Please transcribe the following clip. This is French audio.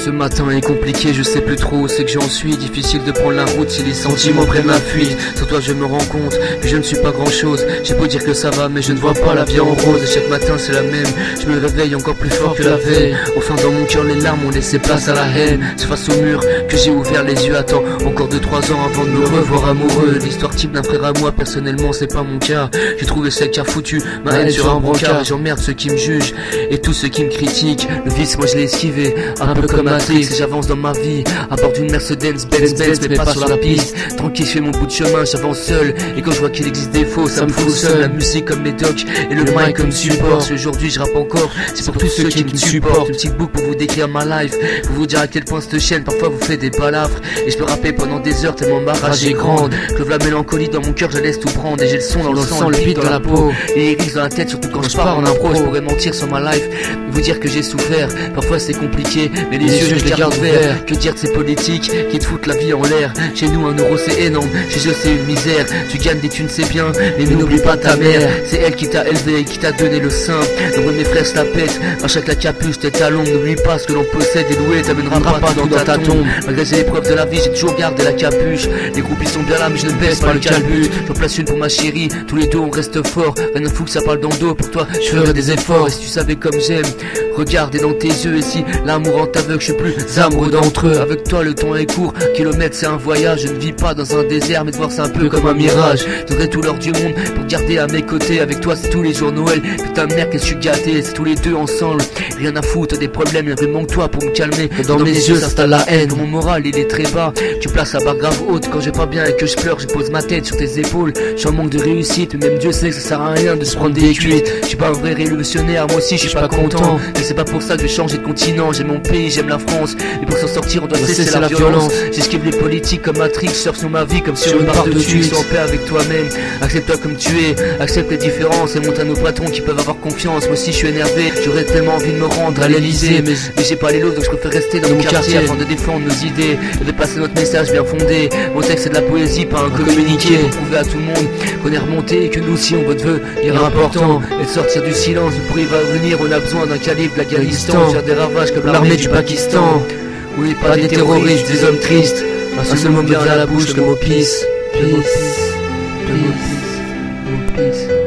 Ce matin est compliqué, je sais plus trop c'est que j'en suis. Difficile de prendre la route si les sentiments prennent la fuite. Sur toi je me rends compte que je ne suis pas grand chose. J'ai beau dire que ça va mais je ne vois pas la vie en rose. Et chaque matin c'est la même, je me réveille encore plus fort que la veille. Au fond dans mon cœur les larmes ont laissé place à la haine. C'est face au mur que j'ai ouvert les yeux. Attends encore 2-3 ans avant de me revoir amoureux. L'histoire type d'un frère à moi, personnellement c'est pas mon cas. J'ai trouvé celle qui a foutu ma haine sur un brancard. J'emmerde ceux qui me jugent et tous ceux qui me critiquent. Le vice moi je l'ai esquivé, un peu comme Matrix. J'avance dans ma vie à bord d'une Mercedes Benz, mais pas sur la piste. Tranquille je fais mon bout de chemin, j'avance seul. Et quand je vois qu'il existe des faux, ça me fout seul. La musique comme médoc et le mic comme support. Si aujourd'hui je rappe encore, c'est pour tous ceux qui me supportent. Une petite boucle pour vous décrire ma life, pour vous dire à quel point cette chaîne parfois vous fait des palafres. Et je peux rapper pendant des heures tellement ma rage est grande. Que la mélancolie dans mon cœur, je laisse tout prendre. Et j'ai le son dans le sang, le beat dans la peau, et les risques dans la tête, surtout quand je pars en impro. Je pourrais mentir sur ma life, vous dire que j'ai souffert. Parfois c'est compliqué, mais les yeux je les garde ouverts. Que dire de ces politiques qui te foutent la vie en l'air. Chez nous 1 euro c'est énorme, chez eux c'est une misère. Tu gagnes des thunes c'est bien, mais n'oublie pas ta mère. C'est elle qui t'a élevé, qui t'a donné le sein. Donc mes frères se la pètent, à chaque la capuche tes talons. N'oublie pas ce que l'on possède et loué t'amènera pas dans ta tombe. Malgré les épreuves de la vie j'ai toujours gardé la capuche. Les groupies sont bien là mais je ne baisse pas le calbut. J'en place une pour ma chérie, tous les deux on reste fort. Rien ne fout que ça parle dans le dos, pour toi je ferai des efforts. Et si tu savais comme j'aime regarder dans tes yeux, et si l'amour en t'aveugle, je suis plus amoureux d'entre eux. Avec toi le temps est court, kilomètres c'est un voyage. Je ne vis pas dans un désert mais de voir c'est un peu comme un mirage. Je donnerai tout l'or du monde pour te garder à mes côtés. Avec toi c'est tous les jours Noël, putain de merde que je suis gâté. C'est tous les deux ensemble, rien à foutre des problèmes. Il me manque toi pour me calmer, et dans mes yeux s'installe la haine. Mon moral il est très bas, tu places la barre grave haute. Quand j'ai pas bien et que je pleure, je pose ma tête sur tes épaules. Je suis en manque de réussite, mais même Dieu sait que ça sert à rien de se prendre des cuites. Je suis pas un vrai révolutionnaire, moi aussi je suis pas content. Mais c'est pas pour ça que je vais changer de continent. J'aime mon pays, j'aime la France, et pour s'en sortir on doit cesser la violence. J'esquive les politiques comme Matrix, surfe sur ma vie comme sur une barre de tuile. Sois en paix avec toi-même, accepte-toi comme tu es, accepte les différences et montre à nos patrons qui peuvent avoir confiance. Moi aussi je suis énervé, j'aurais tellement envie de me rendre à l'Elysée, mais j'ai pas les lots donc je préfère rester dans mon quartier afin de défendre nos idées et de passer notre message bien fondé. Mon texte c'est de la poésie, pas un communiqué, pour prouver à tout le monde qu'on est remonté et que nous aussi on votre vœu il est important. Et de sortir du silence, pour y venir on a besoin d'un calibre l'Afghanistan. Faire des ravages comme l'armée du Pakistan. Oui, pas des terroristes, des hommes tristes. Un seul mot me vient à la bouche, le mot peace. Peace. Peace. Peace.